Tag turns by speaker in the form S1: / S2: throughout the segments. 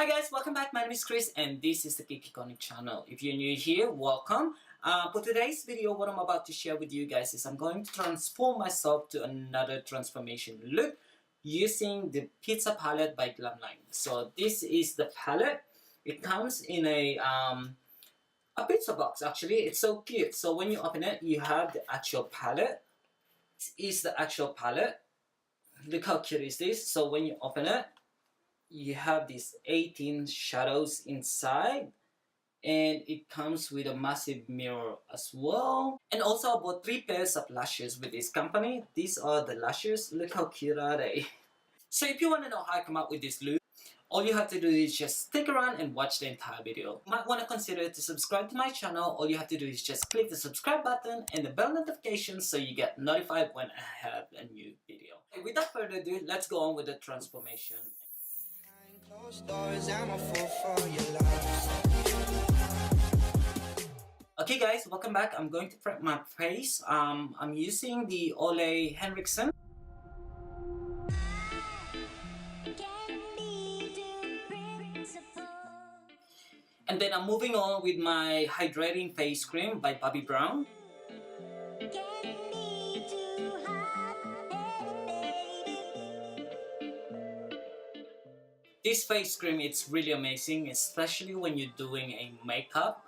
S1: Hi guys, welcome back. My name is Chris and this is the KIKICONIC channel. If you're new here, welcome. For today's video, what I'm about to share with you guys is I'm going to transform myself to another transformation look using the Pizza Palette by Glamlite. So this is the palette. It comes in a pizza box actually. It's so cute. So when you open it, you have the actual palette. This is the actual palette. Look how cute is this. So when you open it, you have these 18 shadows inside, and it comes with a massive mirror as well, and also about 3 pairs of lashes with this company. These are the lashes. Look how cute are they. So if you want to know how I come up with this look, all you have to do is just stick around and watch the entire video. You might want to consider to subscribe to my channel. All you have to do is just click the subscribe button and the bell notification so you get notified when I have a new video. Okay, without further ado, let's go on with the transformation. Okay guys, welcome back. I'm going to prep my face. I'm using the Ole Henriksen. And then I'm moving on with my hydrating face cream by Bobbi Brown. This face cream, it's really amazing, especially when you're doing a makeup.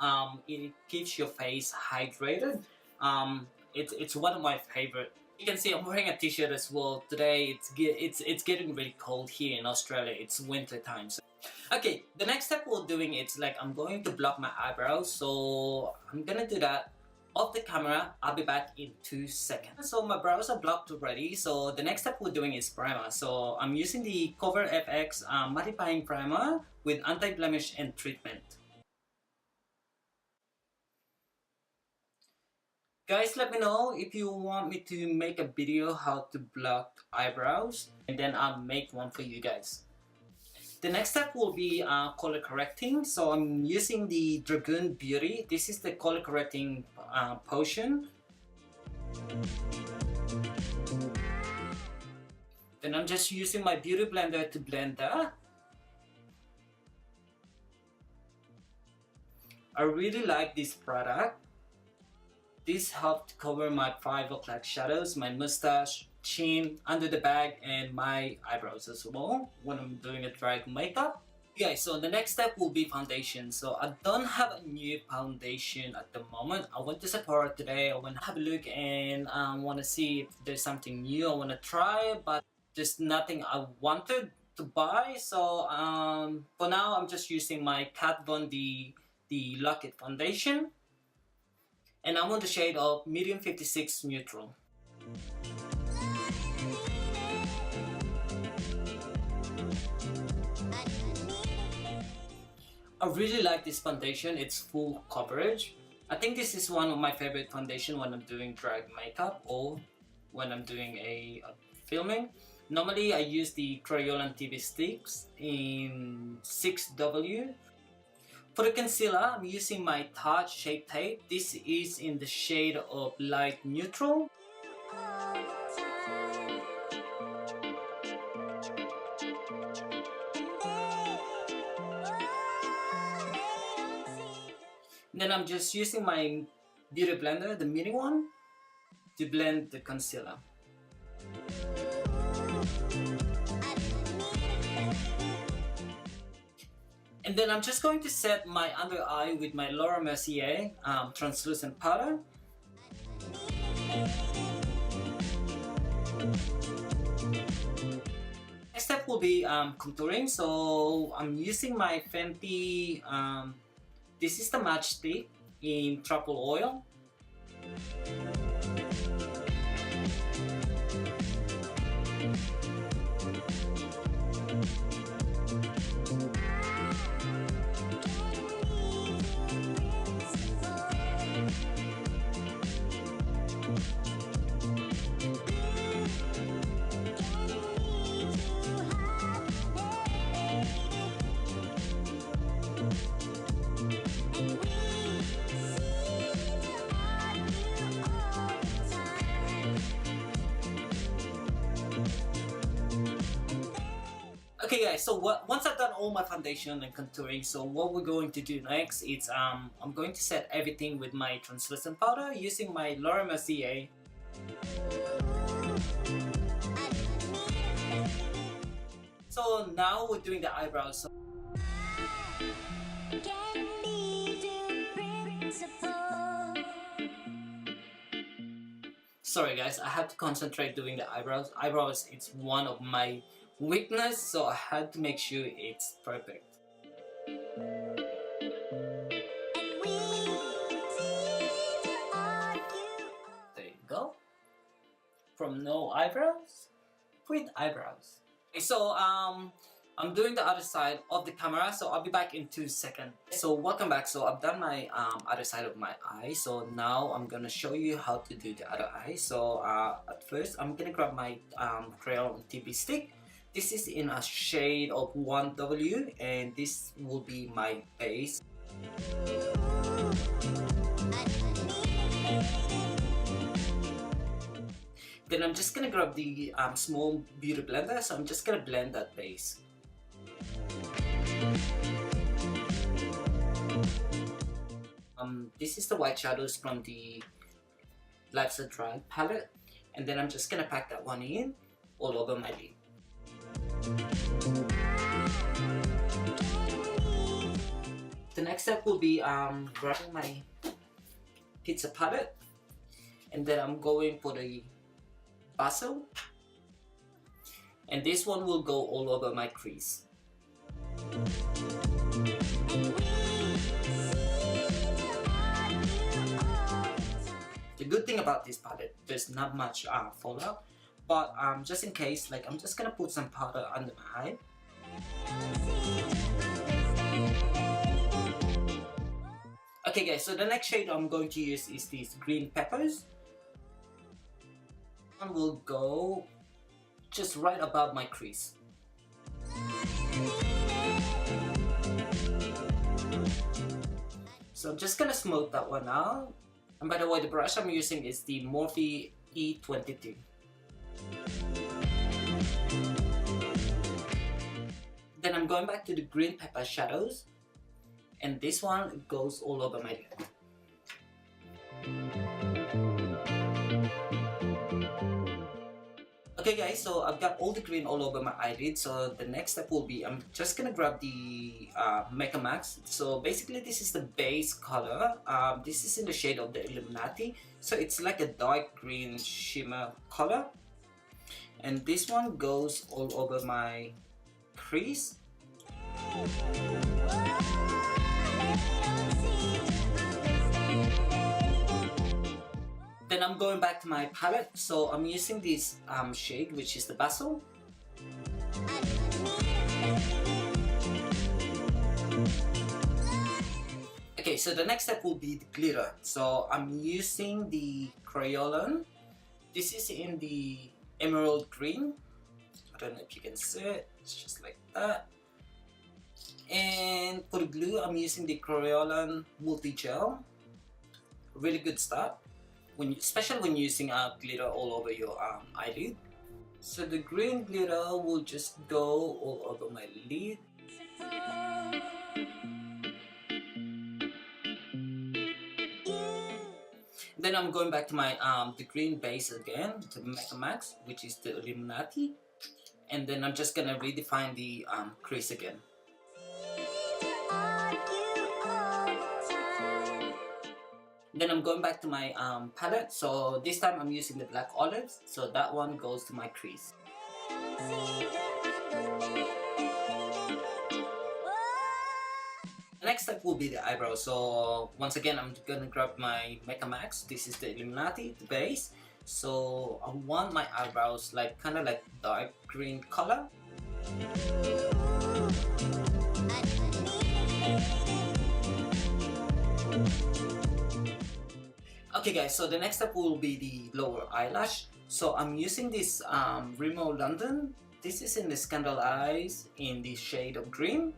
S1: It keeps your face hydrated. It's one of my favorite. You can see I'm wearing a t-shirt as well. Today it's getting really cold here in Australia. It's winter time. So. Okay, the next step we're doing is like I'm going to block my eyebrows. So I'm gonna do that off the camera. I'll be back in 2 seconds. So my brows are blocked already. So the next step we're doing is primer. So I'm using the Cover FX mattifying primer with anti-blemish and treatment. Guys, let me know if you want me to make a video how to block eyebrows, and then I'll make one for you guys. The next step will be color correcting. So I'm using the Dragun Beauty. This is the color correcting potion. Then I'm just using my beauty blender to blend that. I really like this product. This helped cover my 5 o'clock shadows, my mustache, chin, under the bag, and my eyebrows as well when I'm doing a drag makeup. Okay, so the next step will be foundation. So I don't have a new foundation at the moment. I went to Sephora today. I want to have a look and want to see if there's something new I want to try, but there's nothing I wanted to buy. So for now, I'm just using my Kat Von D the Lock-It foundation. And I'm on the shade of medium 56 neutral. I really like this foundation. It's full coverage. I think this is one of my favorite foundation when I'm doing drag makeup or when I'm doing a filming. Normally I use the Krayolan TV sticks in 6W. For the concealer, I'm using my Tarte Shape Tape. This is in the shade of light neutral. Then I'm just using my beauty blender, the mini one, to blend the concealer. And then I'm just going to set my under eye with my Laura Mercier translucent powder. Next step will be contouring. So I'm using my Fenty, this is the matchstick in truffle oil. Okay guys, so once I've done all my foundation and contouring. So what we're going to do next is I'm going to set everything with my translucent powder using my Lunar CA. So now we're doing the eyebrows. So sorry guys, I had to concentrate doing the eyebrows. Eyebrows, it's one of my weakness, so I had to make sure it's perfect. There you go. From no eyebrows, with eyebrows. Okay, so I'm doing the other side of the camera, so I'll be back in 2 seconds. So welcome back. So I've done my other side of my eye. So now I'm gonna show you how to do the other eye. So at first I'm gonna grab my Krayolan TP stick. This is in a shade of 1W, and this will be my base. Then I'm just gonna grab the small beauty blender. So I'm just gonna blend that base. This is the white shadows from the Lifestyle Drag palette, and then I'm just gonna pack that one in all over my lid. The next step will be grabbing my pizza palette, and then I'm going for the basil, and this one will go all over my crease. The good thing about this palette, there's not much fallout, but just in case, like, I'm just gonna put some powder under my eye. Okay guys, so the next shade I'm going to use is these green peppers. One will go just right above my crease. So I'm just gonna smooth that one out. And by the way, the brush I'm using is the Morphe E22. Then I'm going back to the green pepper shadows, and this one goes all over my lid. Okay guys, so I've got all the green all over my eyelid. So the next step will be, I'm just gonna grab the Mecca Max. So basically this is the base color. This is in the shade of the Illuminati. So it's like a dark green shimmer color. And this one goes all over my crease. Then I'm going back to my palette, so I'm using this shade, which is the basil. Okay, so the next step will be the glitter. So I'm using the Krayolan. This is in the emerald green. I don't know if you can see it. It's just like that. And for the glue, I'm using the Krayolan multi gel. Really good stuff. Especially when using glitter all over your eyelid. So the green glitter will just go all over my lid. Then I'm going back to my the green base again, the Mecca Max, which is the Illuminati, and then I'm just gonna redefine the crease again. Then I'm going back to my palette, so this time I'm using the black olives, so that one goes to my crease. The next step will be the eyebrows. So once again, I'm gonna grab my Mecca Max. This is the Illuminati, the base. So I want my eyebrows like kind of like dark green color. Okay guys, so the next step will be the lower eyelash. So I'm using this Remo London. This is in the Scandal Eyes in the shade of green.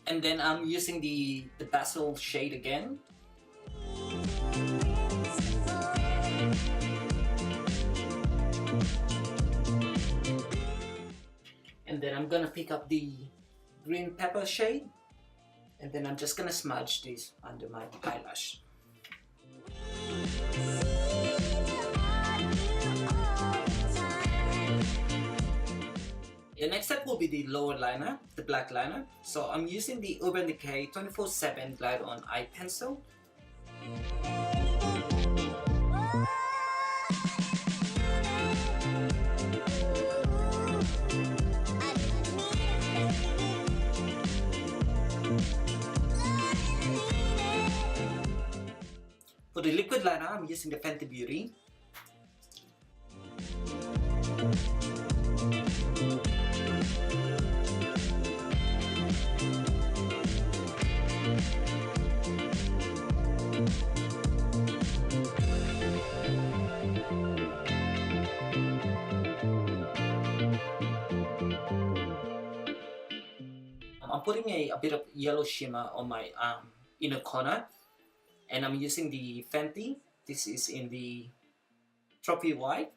S1: And then I'm using the Basil shade again. I'm gonna pick up the green pepper shade, and then I'm just gonna smudge this under my eyelash. The next step will be the lower liner, the black liner. So I'm using the Urban Decay 24/7 Glide On Eye Pencil. For the liquid liner, I'm using the Fenty Beauty. I'm putting a bit of yellow shimmer on my inner corner, and I'm using the Fenty. This is in the Trophy White.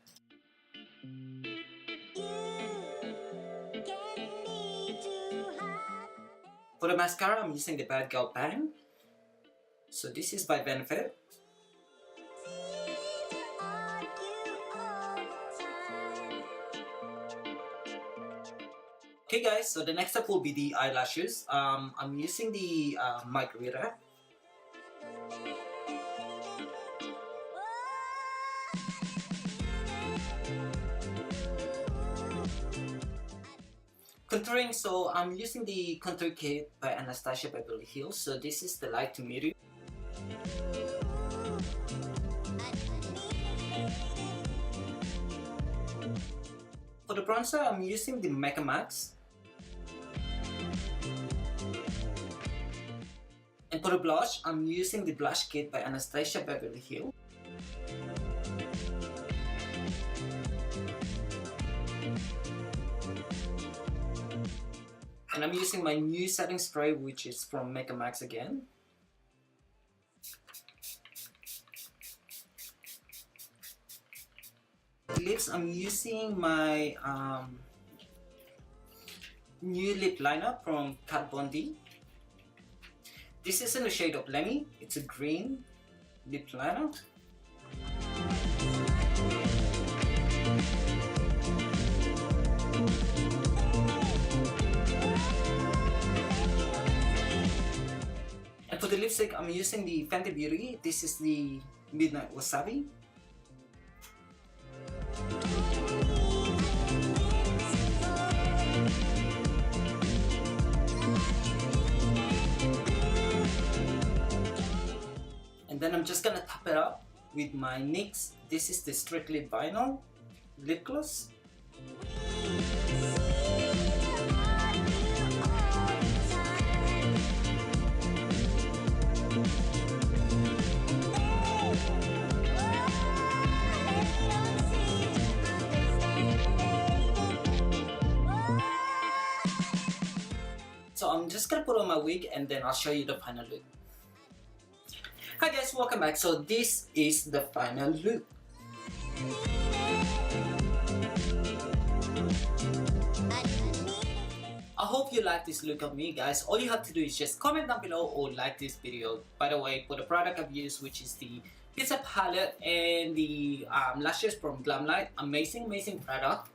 S1: For the mascara, I'm using the Bad Girl Bang. So this is by Benefit. Okay guys, so the next step will be the eyelashes. I'm using the Margarita. Contouring, so I'm using the contour kit by Anastasia Beverly Hills. So this is the light to medium. For the bronzer, I'm using the Mecca Max. And for the blush, I'm using the blush kit by Anastasia Beverly Hills. And I'm using my new setting spray, which is from Mecca Max again. Lips, I'm using my new lip liner from Kat Von D. This is in the shade of Lemmy. It's a green lip liner. And for the lipstick, I'm using the Fenty Beauty. This is the Midnight Wasabi. And then I'm just gonna top it up with my NYX. This is the Strictly Vinyl lip gloss. So I'm just gonna put on my wig and then I'll show you the final look. Hi guys, welcome back. So this is the final look. I hope you like this look of me, guys. All you have to do is just comment down below or like this video. By the way, for the product I've used, which is the Pizza Palette and the lashes from Glamlite, amazing product.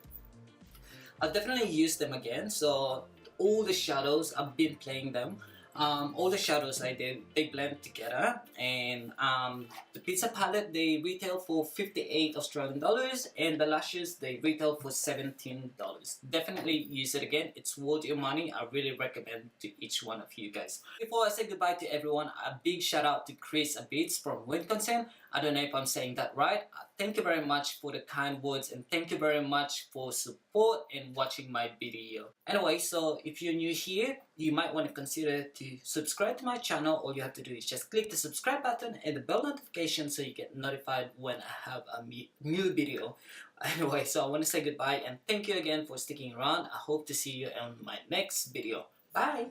S1: I'll definitely use them again. So all the shadows, I've been playing them. All the shadows I did, they blend together, and the Pizza Palette, they retail for 58 Australian dollars, and the lashes, they retail for $17. Definitely use it again. It's worth your money. I really recommend to each one of you guys. Before I say goodbye to everyone, a big shout out to Chris Abits from Wisconsin. I don't know if I'm saying that right. Thank you very much for the kind words, and thank you very much for support and watching my video. Anyway, so if you're new here, you might want to consider to subscribe to my channel. All you have to do is just click the subscribe button and the bell notification so you get notified when I have a new video. Anyway, so I want to say goodbye and thank you again for sticking around. I hope to see you on my next video. Bye!